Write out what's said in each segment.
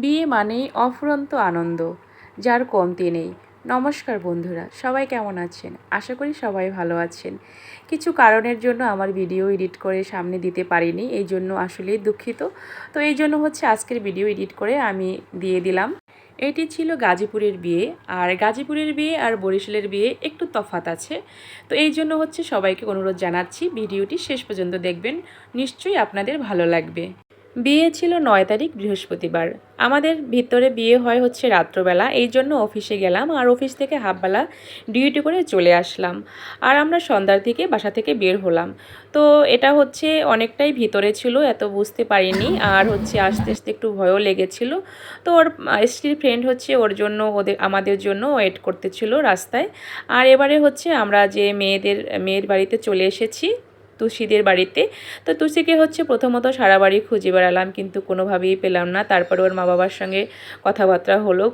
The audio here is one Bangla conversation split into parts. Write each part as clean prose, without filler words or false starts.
বিয়ে মানেই অফুরন্ত আনন্দ, যার কমতি নেই। নমস্কার বন্ধুরা, সবাই কেমন আছেন? আশা করি সবাই ভালো আছেন। কিছু কারণের জন্য আমার ভিডিও এডিট করে সামনে দিতে পারিনি, এই জন্য আসলেই দুঃখিত। তো এই জন্য আজকের ভিডিও এডিট করে আমি দিয়ে দিলাম। এটি ছিল গাজীপুরের বিয়ে, আর গাজীপুরের বিয়ে আর বরিশালের বিয়ে একটু তফাৎ আছে। তো এই জন্য সবাইকে অনুরোধ জানাচ্ছি, ভিডিওটি শেষ পর্যন্ত দেখবেন, নিশ্চয়ই আপনাদের ভালো লাগবে। বিয়ে ছিল ৯ তারিখ বৃহস্পতিবার। আমাদের ভিতরে বিয়ে হয় রাত্রবেলা, এই জন্য অফিসে গেলাম আর অফিস থেকে হাফবেলা ডিউটি করে চলে আসলাম। আর আমরা সন্ধ্যার দিকে বাসা থেকে বের হলাম। তো এটা অনেকটাই ভিতরে ছিল, এত বুঝতে পারিনি। আর আস্তে আস্তে একটু ভয়ও লেগেছিল। তো ওর স্ত্রীর ফ্রেন্ড ওর জন্য আমাদের জন্য ওয়েট করতেছিল রাস্তায়। আর এবারে আমরা যে মেয়ের বাড়িতে চলে এসেছি, তুষিদের বাড়িতে। তো তুষিকে প্রথমত সারা বাড়ি খুঁজে বেড়ালাম, কিন্তু কোনোভাবেই পেলাম না। তারপরে ওর মা বাবার সঙ্গে কথাবার্তা হলো,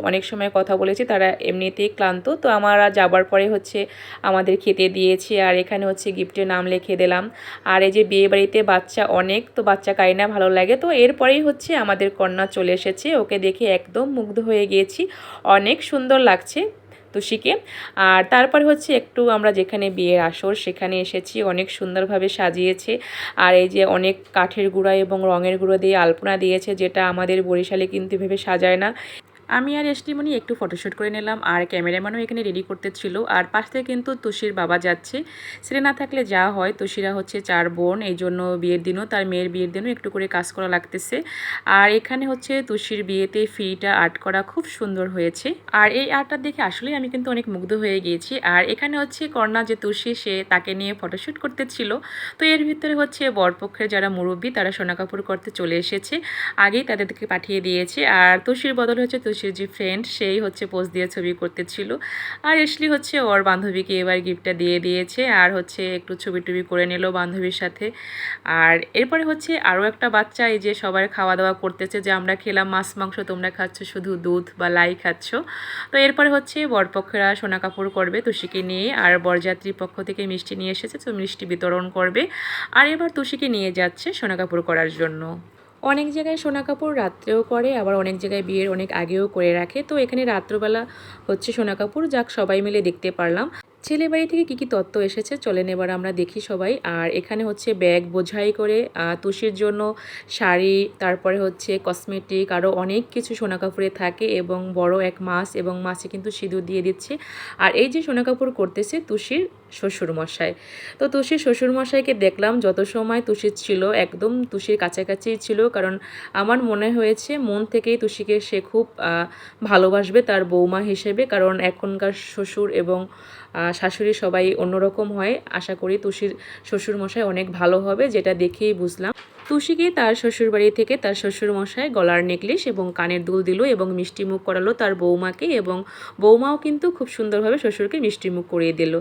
অনেক সময় কথা বলেছি, তারা এমনিতেই ক্লান্ত। তো আমরা যাবার পরে আমাদের খেতে দিয়েছি, আর এখানে গিফটের নাম লিখে দিলাম। আর এই যে বিয়ে বাড়িতে বাচ্চা অনেক, তো বাচ্চা কাই না ভালো লাগে। তো এরপরেই আমাদের কন্যা চলে এসেছে, ওকে দেখে একদম মুগ্ধ হয়ে গিয়েছি, অনেক সুন্দর লাগছে তুষিকে। আর তারপর একটু আমরা যেখানে বিয়ের আসর সেখানে এসেছি, অনেক সুন্দরভাবে সাজিয়েছে। আর এই যে অনেক কাঠের গুঁড়া এবং রঙের গুঁড়ো দিয়ে আলপনা দিয়েছে, যেটা আমাদের বরিশালে কিন্তু ভেবে সাজায় না। আমি আর এস্টিমনি একটু ফটোশ্যুট করে নিলাম, আর ক্যামেরাম্যানও এখানে রেডি করতে ছিল। আর পাশ থেকে কিন্তু তুষির বাবা যাচ্ছে। ছেলে না থাকলে যা হয়, তুষিরা 4 বোন, এই জন্য বিয়ের দিনও, তার মেয়ের বিয়ের দিনও একটু করে কাজ করা লাগতেছে। আর এখানে তুষির বিয়েতে ফিটা আর্ট করা খুব সুন্দর হয়েছে। আর এই আর্টটা দেখে আসলেই আমি কিন্তু অনেক মুগ্ধ হয়ে গিয়েছি। আর এখানে কর্ণা যে তুষি, সে তাকে নিয়ে ফটোশ্যুট করতে ছিল। তো এর ভিতরে বরপক্ষের যারা মুরব্বী, তারা সোনা কাপড় করতে চলে এসেছে, আগেই তাদেরকে পাঠিয়ে দিয়েছে। আর তুষির বদল তুষির যে ফ্রেন্ড, সেই পোজ দিয়ে ছবি করতেছিল। আর এসলি ওর বান্ধবীকে এবার গিফটটা দিয়ে দিয়েছে, আর একটু ছবি টবি করে নিল বান্ধবীর সাথে। আর এরপরে আরও একটা বাচ্চা, এই যে সবার খাওয়া দাওয়া করতেছে, যে আমরা খেলাম মাছ মাংস, তোমরা খাচ্ছ শুধু দুধ বা লাই খাচ্ছ। তো এরপরে বরপক্ষেরা সোনা কাপড় করবে তুষিকে নিয়ে, আর বরযাত্রীর পক্ষ থেকে মিষ্টি নিয়ে এসেছে, তো মিষ্টি বিতরণ করবে। আর এবার তুষিকে নিয়ে যাচ্ছে সোনা কাপড় করার জন্য। অনেক জায়গায় সোনা কাপড় রাত্রেও করে, আবার অনেক জায়গায় বিয়ের অনেক আগেও করে রাখে। তো এখানে রাত্রবেলা সোনা কাপড়, যাক সবাই মিলে দেখতে পারলাম। ছেলে বাড়ি থেকে কী কী তত্ত্ব এসেছে চলেন এবার আমরা দেখি সবাই। আর এখানে ব্যাগ বোঝাই করে তুষির জন্য শাড়ি, তারপরে কসমেটিক, আরও অনেক কিছু সোনা কাপড়ে থাকে, এবং বড় এক মাছ, এবং মাছে কিন্তু সিঁদুর দিয়ে দিচ্ছে। আর এই যে সোনা কাপড় করতেছে তুষির শ্বশুরমশাই। তো তুষির শ্বশুরমশাইকে দেখলাম, যত সময় তুষির ছিল একদম তুষির কাছাকাছিই ছিল, কারণ আমার মনে হয়েছে মন থেকেই তুষিকে সে খুব ভালোবাসবে তার বৌমা হিসেবে, কারণ এখনকার শ্বশুর এবং শাশুড়ি সবাই অন্যরকম হয়। আশা করি তুষির শ্বশুরমশাই অনেক ভালো হবে, যেটা দেখেই বুঝলাম। তুষিকে তার শ্বশুরবাড়ি থেকে তার শ্বশুরমশাই গলার নেকলেস এবং কানের দুল দিল, এবং মিষ্টি মুখ করালো তার বৌমাকে, এবং বৌমাও কিন্তু খুব সুন্দরভাবে শ্বশুরকে মিষ্টি মুখ করিয়ে দিল।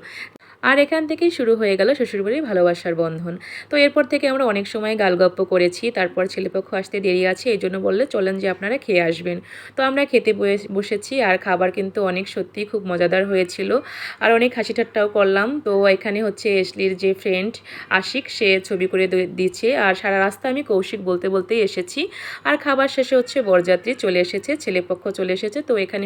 আর এখান থেকেই শুরু হয়ে গেল শ্বশুরবাড়ির ভালোবাসার বন্ধন। তো এরপর থেকে আমরা অনেক সময় গালগপ্প করেছি। তারপর ছেলেপক্ষ আসতে দেরি আছে, এই জন্য বললে চলেন যে আপনারা খেয়ে আসবেন। তো আমরা খেতে বসেছি, আর খাবার কিন্তু অনেক সত্যিই খুব মজাদার হয়েছিল, আর অনেক হাসি ঠাট্টাও করলাম। তো এখানে এসলির যে ফ্রেন্ড আশিক, সে ছবি করে দিচ্ছে, আর সারা রাস্তা আমি কৌশিক বলতে বলতেই এসেছি। আর খাবার শেষে বরযাত্রী চলে এসেছে, ছেলেপক্ষ চলে এসেছে। তো এখানে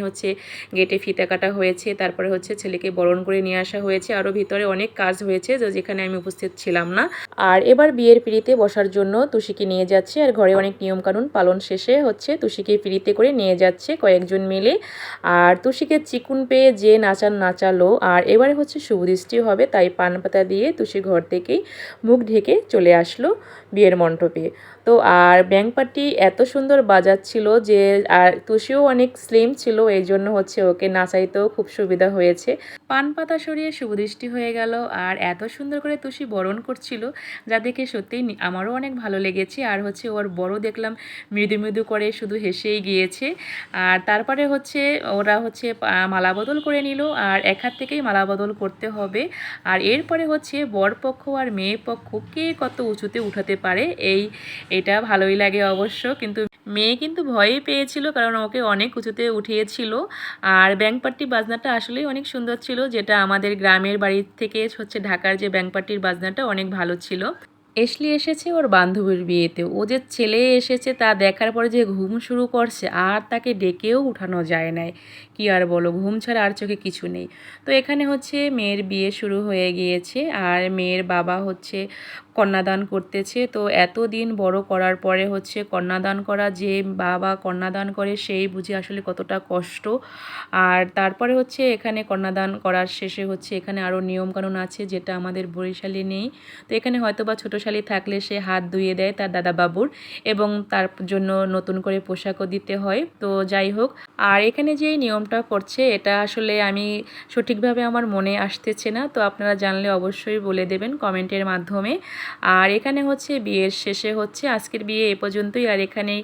গেটে ফিতা কাটা হয়েছে, তারপরে ছেলেকে বরণ করে নিয়ে আসা হয়েছে, আরও ভিতরে অনেক কাজ হয়েছে, যেখানে আমি উপস্থিত ছিলাম না। আর এবার বিয়ের পিঁড়িতে বসার জন্য তুষিকে নিয়ে যাচ্ছে, আর ঘরে অনেক নিয়মকানুন পালন শেষে তুষিকে পিঁড়িতে করে নিয়ে যাচ্ছে কয়েকজন মিলে। আর তুষিকে চিকুন পেয়ে যে নাচালো। আর এবারে শুভদৃষ্টি হবে, তাই পান পাতা দিয়ে তুষি ঘর থেকেই মুখ ঢেকে চলে আসলো বিয়ের মণ্ডপে। তো আর ব্যাংক পার্টি এত সুন্দর বাজাচ্ছিল যে, আর তুষিও অনেক স্লিম ছিল, এই জন্য ওকে নাচাইতেও খুব সুবিধা হয়েছে। পান পাতা সরিয়ে শুভদৃষ্টি হয়ে গেল, আর এত সুন্দর করে তুষি বরণ করছিল, যা দেখে সত্যিই আমারও অনেক ভালো লেগেছে। আর ওর বড় দেখলাম মৃদু মৃদু করে শুধু হেসেই গিয়েছে। আর তারপরে ওরা মালা বদল করে নিল, আর এক হাত থেকেই মালা বদল করতে হবে। আর এরপরে বরপক্ষ আর মেয়ে পক্ষ কে কত উঁচুতে উঠাতে পারে, এটা ভালোই লাগে অবশ্য। কিন্তু মেয়ে কিন্তু ভয়ই পেয়েছিল, কারণ ওকে অনেক উঁচুতে উঠিয়েছিল। আর ব্যাংক পার্টি বাজনাটা আসলেই অনেক সুন্দর ছিল, যেটা আমাদের গ্রামের বাড়ির থেকে ঢাকার যে ব্যাংক পার্টির বাজনাটা অনেক ভালো ছিল। এসলি এসেছে ওর বান্ধবীর বিয়েতে। ও যে ছেলে এসেছে তা দেখার পরে যে ঘুম শুরু করছে আর তাকে ডেকেও উঠানো যায় নাই। কি আর বলো, ঘুম ছাড়া আর চোখে কিছু নেই। তো এখানে হচ্ছে মেয়ের বিয়ে শুরু হয়ে গিয়েছে আর মেয়ের বাবা হচ্ছে কন্যাদান করতেছে। তো এতদিন বড় করার পরে হচ্ছে কন্যাদান করা, যে বাবা কন্যাদান করে সেই বুঝে আসলে কতটা কষ্ট। আর তারপরে হচ্ছে এখানে কন্যাদান করার শেষে হচ্ছে এখানে আরও নিয়মকানুন আছে যেটা আমাদের বরিশালে নেই। তো এখানে হয়তো বা ছোটো শালি থাকলে সে হাত ধুয়ে দেয় তার দাদা বাবুর, এবং তার জন্য নতুন করে পোশাকও দিতে হয়। তো যাই হোক, আর এখানে যে নিয়মটা করছে এটা আসলে আমি সঠিকভাবে আমার মনে আসতেছে না, তো আপনারা জানলে অবশ্যই বলে দেবেন কমেন্টের মাধ্যমে। আর এখানে হচ্ছে বিয়ের শেষে হচ্ছে আজকের বিয়ে এ পর্যন্তই। আর এখানে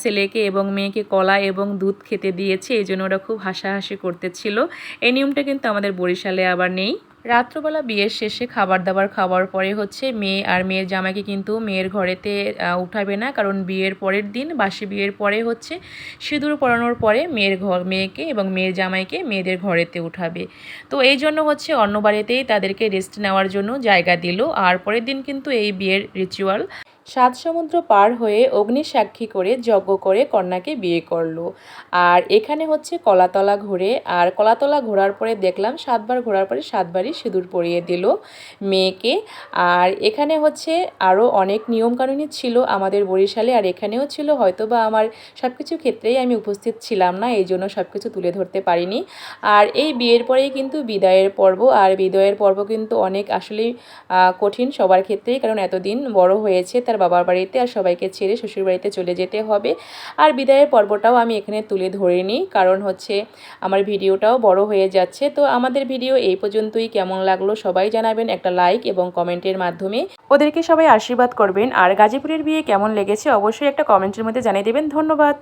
ছেলেকে এবং মেয়েকে কলা এবং দুধ খেতে দিয়েছে, এই জন্য ওরা খুব হাসাহাসি করতেছিল। এই নিয়মটা কিন্তু আমাদের বরিশালে আবার নেই। রাত্রবেলা বিয়ের শেষে খাবার দাবার খাওয়ার পরে হচ্ছে মেয়ে আর মেয়ের জামাইকে কিন্তু মেয়ের ঘরেতে উঠাবে না, কারণ বিয়ের পরের দিন বাসি বিয়ের পরে হচ্ছে সিঁদুর পরানোর পরে মেয়েকে এবং মেয়ের জামাইকে মেয়েদের ঘরেতে উঠাবে। তো এই জন্য হচ্ছে অন্য বাড়িতেই তাদেরকে রেস্ট নেওয়ার জন্য জায়গা দিল। আর পরের দিন কিন্তু এই বিয়ের রিচুয়াল 7 সমুদ্র পার হয়ে অগ্নি সাক্ষী করে যজ্ঞ করে কন্যাকে বিয়ে করলো। আর এখানে হচ্ছে কলাতলা ঘুরে, আর কলাতলা ঘোরার পরে দেখলাম 7 বার ঘোরার পরে 7 বারই সিঁদুর পরিয়ে দিল মেয়েকে। আর এখানে হচ্ছে আরও অনেক নিয়মকানুনই ছিল আমাদের বরিশালে, আর এখানেও ছিল, হয়তো বা আমার সব কিছু ক্ষেত্রেই আমি উপস্থিত ছিলাম না, এই জন্য সব কিছু তুলে ধরতে পারিনি। আর এই বিয়ের পরেই কিন্তু বিদায়ের পর্ব, আর বিদায়ের পর্ব কিন্তু অনেক আসলেই কঠিন সবার ক্ষেত্রেই, কারণ এতদিন বড় হয়েছে তার বাবার বাড়িতে, আর সবাইকে ছেড়ে শ্বশুর বাড়িতে চলে যেতে হবে। আর বিদায়ের পর্বটাও আমি এখানে তুলে ধরিনি, কারণ হচ্ছে আমার ভিডিওটাও বড় হয়ে যাচ্ছে। তো আমাদের ভিডিও এই পর্যন্তই। কেমন লাগলো সবাই জানাবেন একটা লাইক এবং কমেন্টের মাধ্যমে। ওদেরকে সবাই আশীর্বাদ করবেন। আর গাজীপুরের বিয়ে কেমন লেগেছে অবশ্যই একটা কমেন্টের মধ্যে জানিয়ে দেবেন। ধন্যবাদ।